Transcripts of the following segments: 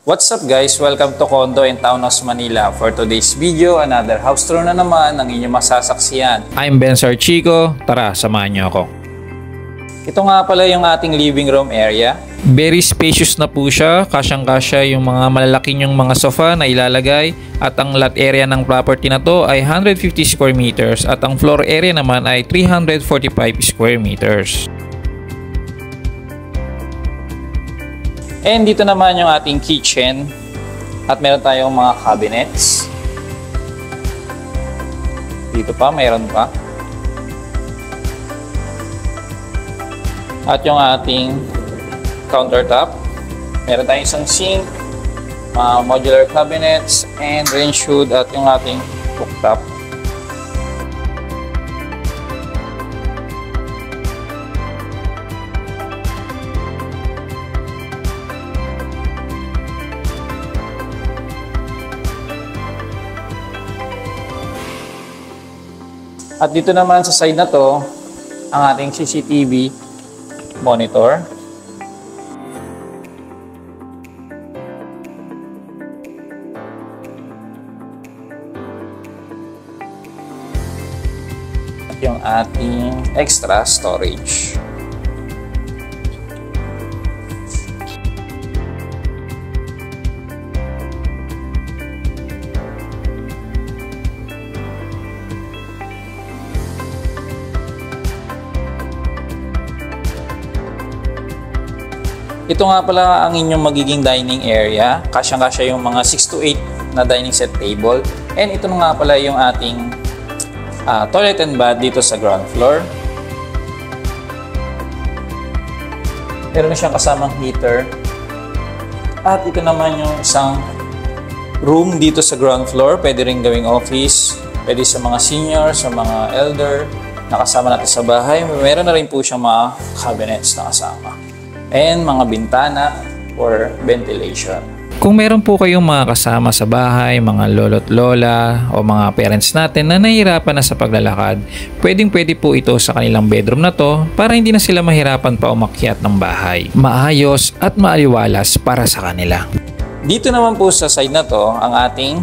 What's up guys? Welcome to Condo in Townhouse, Manila. For today's video, another house tour na naman ang inyong masasaksiyan. I'm Ben Chico. Tara, samahan niyo ako. Ito nga pala yung ating living room area. Very spacious na po siya. Kasyang-kasya yung mga malalaki yung mga sofa na ilalagay. At ang lot area ng property na to ay 150 square meters. At ang floor area naman ay 345 square meters. And dito naman yung ating kitchen. At meron tayong mga cabinets. Dito pa, meron pa. At yung ating countertop. Meron tayong isang sink, modular cabinets, and range hood at yung ating cooktop. At dito naman sa side na to, ang ating CCTV monitor. At yung ating extra storage. Ito nga pala ang inyong magiging dining area. Kasyang-kasya yung mga 6 to 8 na dining set table. And ito nga pala yung ating toilet and bath dito sa ground floor. Meron na siyang kasamang heater. At ito naman yung isang room dito sa ground floor. Pwede rin gawing office. Pwede sa mga senior, sa mga elder na kasama natin sa bahay. Meron na rin po siyang mga cabinets na kasama. And mga bintana for ventilation. Kung meron po kayong mga kasama sa bahay, mga lolo't lola o mga parents natin na nahihirapan na sa paglalakad, pwedeng-pwede po ito sa kanilang bedroom na to para hindi na sila mahirapan pa umakyat ng bahay. Maayos at maaliwalas para sa kanila. Dito naman po sa side na to ang ating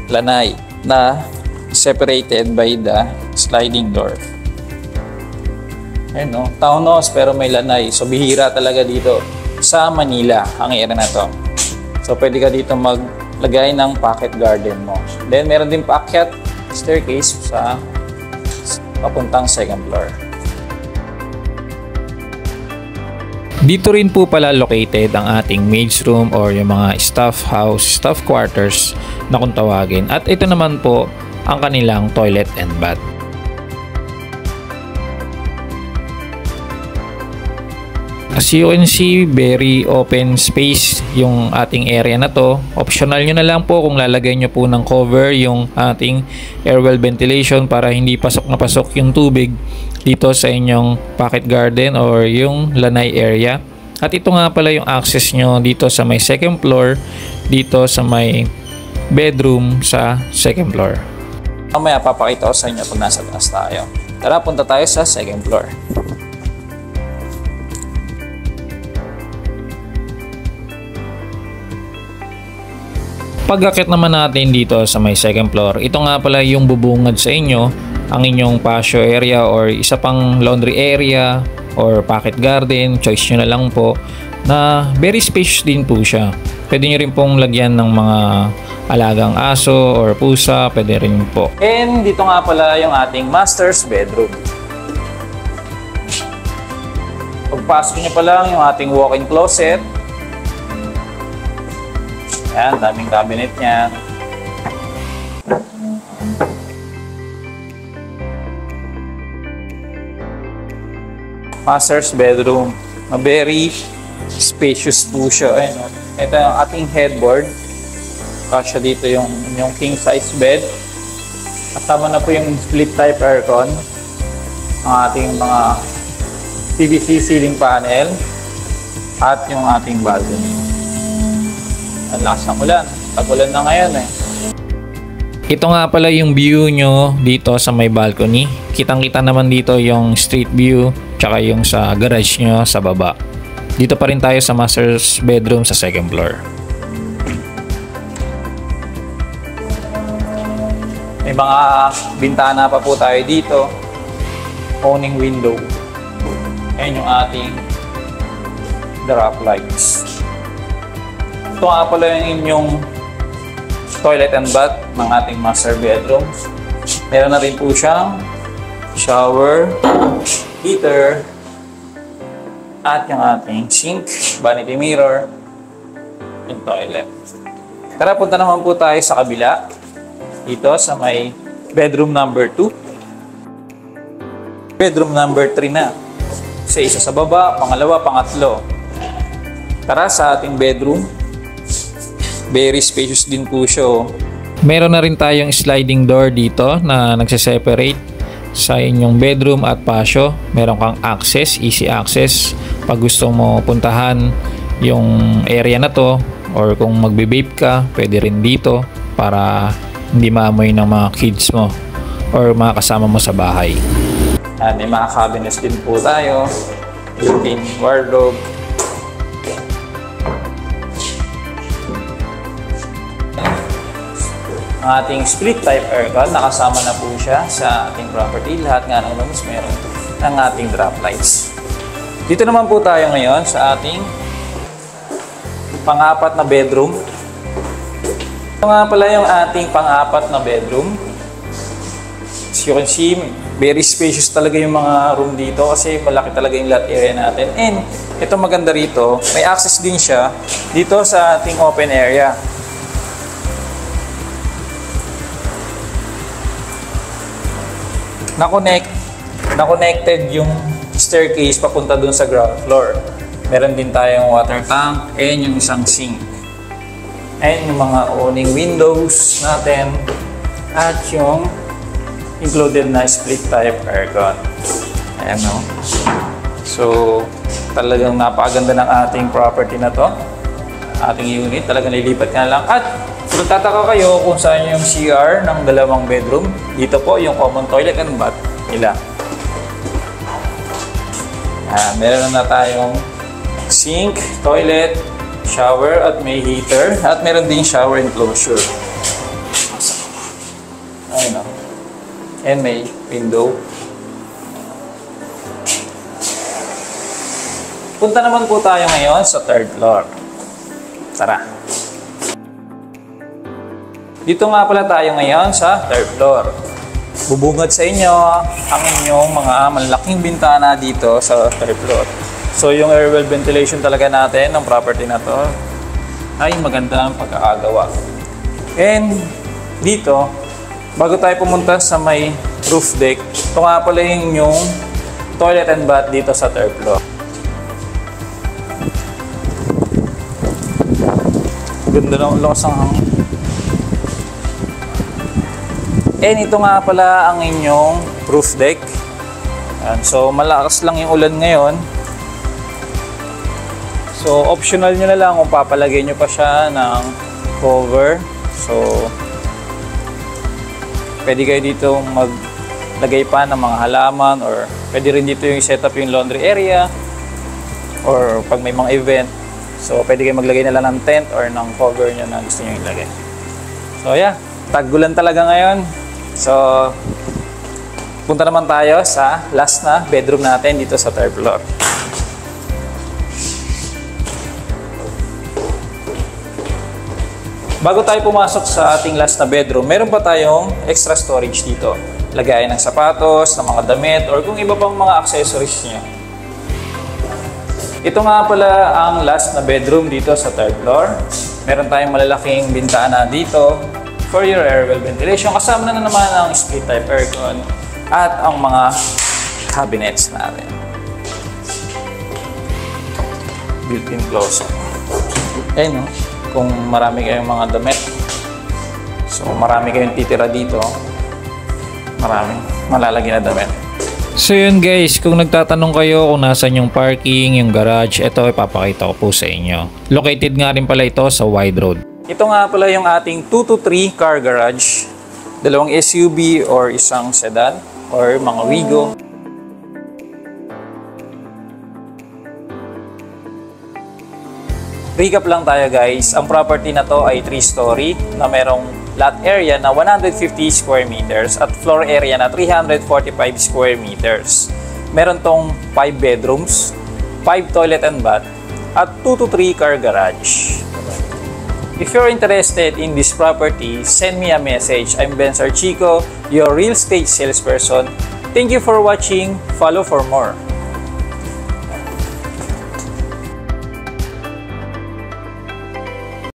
lanay na separated by the sliding door. Ayun, no? Townhouse pero may lanay. So bihira talaga dito sa Manila ang area na to. So pwede ka dito maglagay ng pocket garden mo. Then meron din paakyat staircase sa papuntang second floor. Dito rin po pala located ang ating maid's room or yung mga staff house, staff quarters na kung tawagin. At ito naman po ang kanilang toilet and bath. As you can see, very open space yung ating area na to. Optional nyo na lang po kung lalagay nyo po ng cover yung ating air well ventilation para hindi pasok na pasok yung tubig dito sa inyong pocket garden or yung lanay area. At ito nga pala yung access nyo dito sa may second floor, dito sa may bedroom sa second floor. Mamaya papakita ko sa inyo pag nasa taas tayo. Tara, punta tayo sa second floor. Pag-akit naman natin dito sa may second floor, ito nga pala yung bubungad sa inyo, ang inyong patio area or isa pang laundry area or pocket garden, choice nyo na lang po, na very spacious din po siya. Pwede nyo rin pong lagyan ng mga alagang aso or pusa, pwede rin po. And dito nga pala yung ating master's bedroom. Pagpasok nyo pa lang yung ating walk-in closet. Ayan, daming cabinet niya. Master's bedroom. Very spacious po siya. Ayan, ito yung ating headboard. Kasya dito yung king size bed. Kasama na po yung split type aircon. Ang ating mga PVC ceiling panel. At yung ating balcony. Ang lakas ng ulan. Tag-ulan na ngayon eh. Ito nga pala yung view nyo dito sa may balcony. Kitang-kita naman dito yung street view tsaka yung sa garage nyo sa baba. Dito pa rin tayo sa master's bedroom sa second floor. May mga bintana pa po tayo dito. Owning window. Ayan yung ating drop lights. Ito nga pala yung inyong toilet and bath ng ating master bedroom. Meron na rin po siyang shower, heater, at yung ating sink, vanity mirror, yung toilet. Tara, punta naman po tayo sa kabila. Dito sa may bedroom number 2. Bedroom number 3 na. Isa sa baba, pangalawa, pangatlo. Tara sa ating bedroom. Very spacious din po siya. Meron na rin tayong sliding door dito na nagse-separate sa inyong bedroom at pasyo. Meron kang access, easy access pag gusto mo puntahan yung area na to, or kung magbe-vape ka, pwede rin dito para hindi maamoy ng mga kids mo or mga kasama mo sa bahay. May mga cabinets din po tayo, built-in wardrobe. Ang ating split type aircon, nakasama na po siya sa ating property. Lahat nga ng rooms meron ng ating drop lights. Dito naman po tayo ngayon sa ating pang-apat na bedroom. Ito nga pala yung ating pang-apat na bedroom. As you can see, very spacious talaga yung mga room dito kasi malaki talaga yung lot area natin. And ito maganda rito, may access din siya dito sa ating open area. Na-connected yung staircase papunta dun sa ground floor. Meron din tayong water tank and yung isang sink. And yung mga owning windows natin at yung included na split type aircon. Ayan o. So, talagang napakaganda ng ating property na to. Ating unit, talagang nilipat ka na lang. At kung tataka kayo kung saan yung CR ng dalawang bedroom, dito po yung common toilet and bath nila. Meron na tayong sink, toilet, shower at may heater. At meron din shower enclosure. Ayun o. And may window. Punta naman po tayo ngayon sa third floor. Tara. Dito nga pala tayo ngayon sa third floor. Bubungad sa inyo ang inyong mga malaking bintana dito sa third floor. So yung airwell ventilation talaga natin ng property na to ay maganda ang pagkakagawa. And dito, bago tayo pumunta sa may roof deck, ito nga pala yung toilet and bath dito sa third floor. Ganda ng lakas ng hangin. And ito nga pala ang inyong roof deck. Ayan. So malakas lang yung ulan ngayon. So optional nyo na lang kung papalagay nyo pa siya ng cover. So pwede kayo dito maglagay pa ng mga halaman, or pwede rin dito yung setup yung laundry area, or pag may mga event. So pwede kayo maglagay na lang ng tent or ng cover nyo na gusto nyo ilagay. So yeah, tag-ulan talaga ngayon. So, punta naman tayo sa last na bedroom natin dito sa third floor. Bago tayo pumasok sa ating last na bedroom, meron pa tayong extra storage dito. Lagayan ng sapatos, ng mga damit, or kung iba pang mga accessories nyo. Ito nga pala ang last na bedroom dito sa third floor. Meron tayong malalaking bintana dito for your airwell ventilation. Kasama na naman ang split type aircon at ang mga cabinets natin. Built-in closet. Ayun, no? Kung marami kayong mga damit, so marami kayong titira dito, maraming malalagyan na damit. So yun guys, kung nagtatanong kayo kung nasan yung parking, yung garage, ito ipapakita ko po sa inyo. Located nga rin pala ito sa Wide Road. Ito nga pala yung ating 2-3 car garage. Dalawang SUV or isang sedan or mga Wigo. Recap lang tayo guys, ang property na to ay 3-story na merong lot area na 150 square meters at floor area na 345 square meters. Meron tong 5 bedrooms, 5 toilet and bath, at 2 to 3 car garage. If you're interested in this property, send me a message. I'm Ben Sarchico, your real estate salesperson. Thank you for watching. Follow for more.